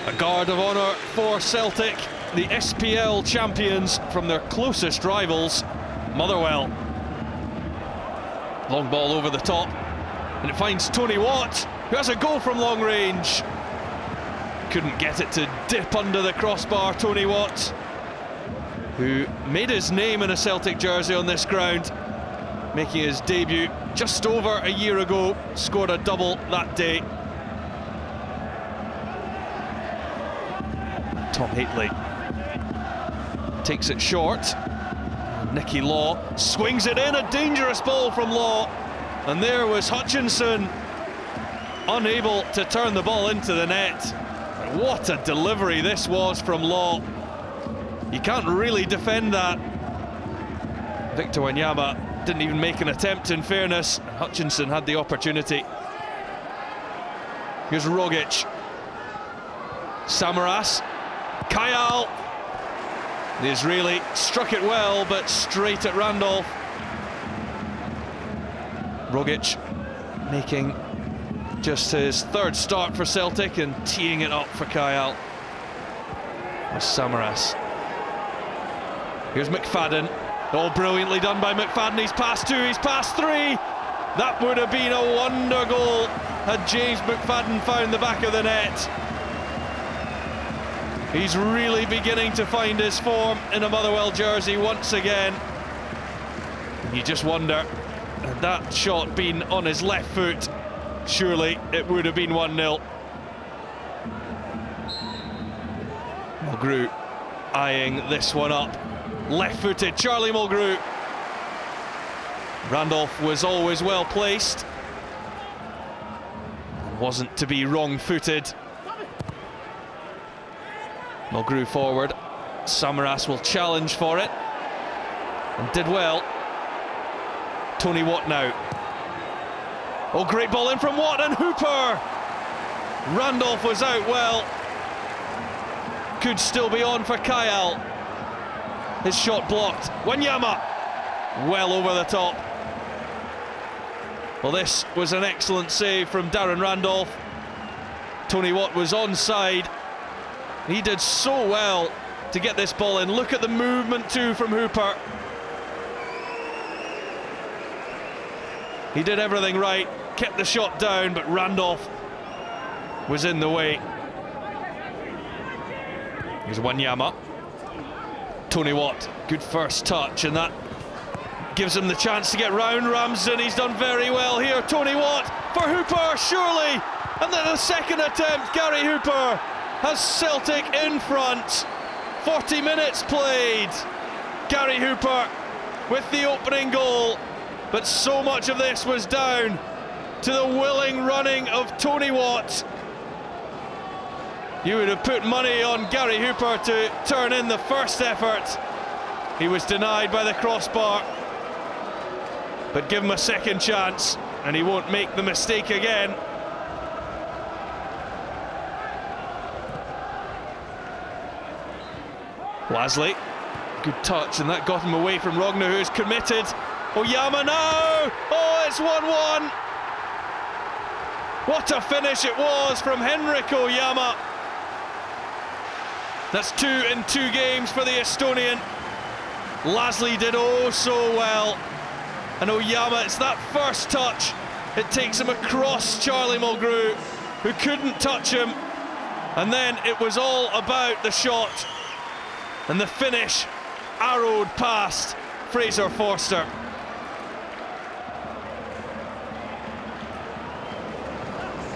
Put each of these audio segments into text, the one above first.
A guard of honour for Celtic, the SPL champions from their closest rivals, Motherwell. Long ball over the top, and it finds Tony Watt, who has a goal from long range. Couldn't get it to dip under the crossbar. Tony Watt, who made his name in a Celtic jersey on this ground, making his debut just over a year ago, scored a double that day. Tom Haitley takes it short. Nicky Law swings it in, a dangerous ball from Law, and there was Hutchinson, unable to turn the ball into the net. And what a delivery this was from Law. You can't really defend that. Victor Wanyama didn't even make an attempt, in fairness. Hutchinson had the opportunity. Here's Rogic. Samaras. Kayal. The Israeli struck it well, but straight at Randolph. Rogic making just his third start for Celtic and teeing it up for Kayal. With Samaras. Here's McFadden. All brilliantly done by McFadden. He's past two, he's past three. That would have been a wonder goal had James McFadden found the back of the net. He's really beginning to find his form in a Motherwell jersey once again. You just wonder, had that shot been on his left foot, surely it would have been 1-0. Mulgrew eyeing this one up. Left-footed Charlie Mulgrew. Randolph was always well placed. Wasn't to be wrong-footed. Mulgrew forward. Samaras will challenge for it, and did well. Tony Watt now. Oh, great ball in from Watt, and Hooper! Randolph was out well. Could still be on for Kayal. His shot blocked. Wanyama, well over the top. Well, this was an excellent save from Darren Randolph. Tony Watt was onside. He did so well to get this ball in. Look at the movement too from Hooper. He did everything right, kept the shot down, but Randolph was in the way. Here's Wanyama. Tony Watt, good first touch, and that gives him the chance to get round Ramsden. He's done very well here. Tony Watt for Hooper, surely. And then the second attempt, Gary Hooper has Celtic in front. 40 minutes played. Gary Hooper with the opening goal. But so much of this was down to the willing running of Tony Watt. You would have put money on Gary Hooper to turn in the first effort. He was denied by the crossbar. But give him a second chance and he won't make the mistake again. Lasley, good touch, and that got him away from Rogner, who's committed. Ojamaa now! Oh, it's 1-1! What a finish it was from Henrik Ojamaa. That's 2 in 2 games for the Estonian. Lasley did oh so well. And Ojamaa, it's that first touch. It takes him across Charlie Mulgrew, who couldn't touch him. And then it was all about the shot. And the finish arrowed past Fraser Forster.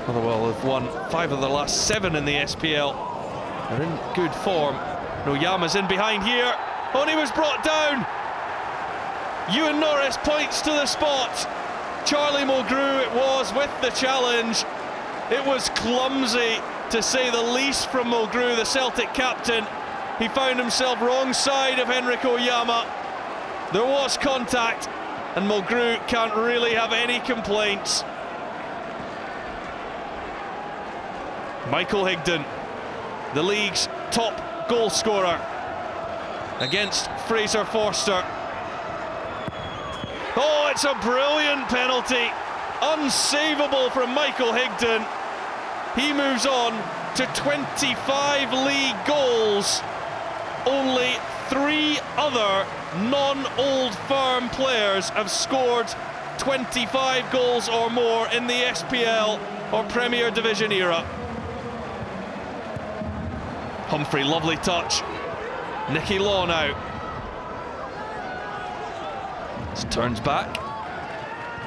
Motherwell have won 5 of the last 7 in the SPL. They're in good form. Ojama's in behind here. Oh, and he was brought down. Ewan Norris points to the spot. Charlie Mulgrew it was with the challenge. It was clumsy, to say the least, from Mulgrew, the Celtic captain. He found himself wrong side of Henrik Ojamaa. There was contact, and Mulgrew can't really have any complaints. Michael Higdon, the league's top goal scorer, against Fraser Forster. Oh, it's a brilliant penalty. Unsavable from Michael Higdon. He moves on to 25 league goals. Only 3 other non-Old Firm players have scored 25 goals or more in the SPL or Premier Division era. Humphrey, lovely touch. Nicky Law now. Turns back.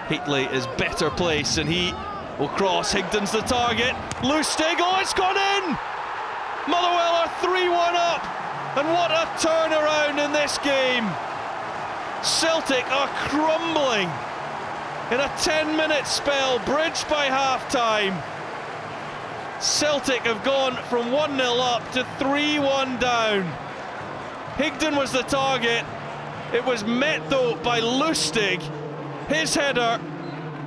Heatley is better placed and he will cross. Higdon's the target. Lustig, oh, it's gone in! Motherwell are 3-1 up. And what a turnaround in this game. Celtic are crumbling in a 10-minute spell, bridged by half-time. Celtic have gone from 1-0 up to 3-1 down. Higdon was the target. It was met though by Lustig. His header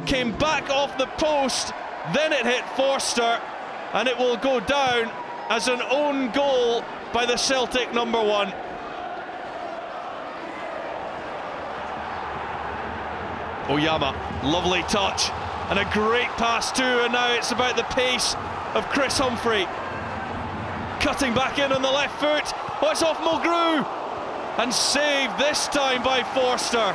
came back off the post, then it hit Forster, and it will go down as an own goal by the Celtic number 1. Ojamaa, lovely touch, and a great pass too, and now it's about the pace of Chris Humphrey. Cutting back in on the left foot, oh, it's off Mulgrew, and saved this time by Forster.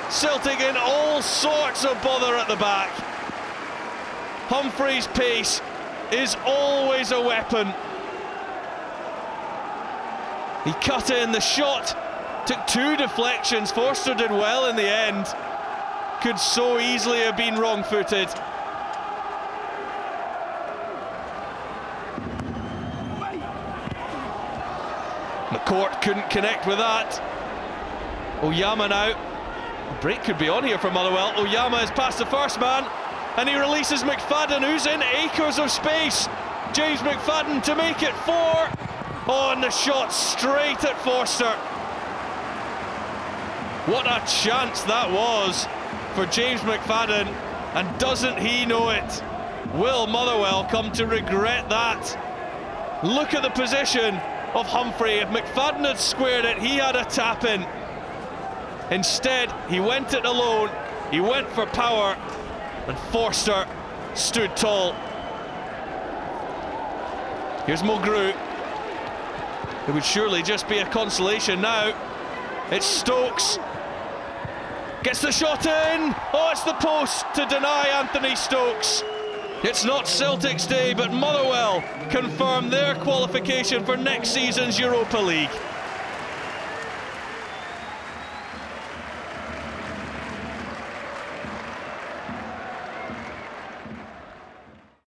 Celtic in all sorts of bother at the back. Humphrey's pace is always a weapon. He cut in, the shot took 2 deflections. Forster did well in the end. Could so easily have been wrong-footed. McCourt couldn't connect with that. Ojamaa now. A break could be on here for Motherwell. Ojamaa is past the first man, and he releases McFadden, who's in acres of space. James McFadden to make it 4. Oh, and the shot straight at Forster. What a chance that was for James McFadden, and doesn't he know it? Will Motherwell come to regret that? Look at the position of Humphrey. If McFadden had squared it, he had a tap in. Instead, he went it alone, he went for power, and Forster stood tall. Here's Mulgrew. It would surely just be a consolation now. It's Stokes. Gets the shot in. Oh, it's the post to deny Anthony Stokes. It's not Celtic's day, but Motherwell confirm their qualification for next season's Europa League.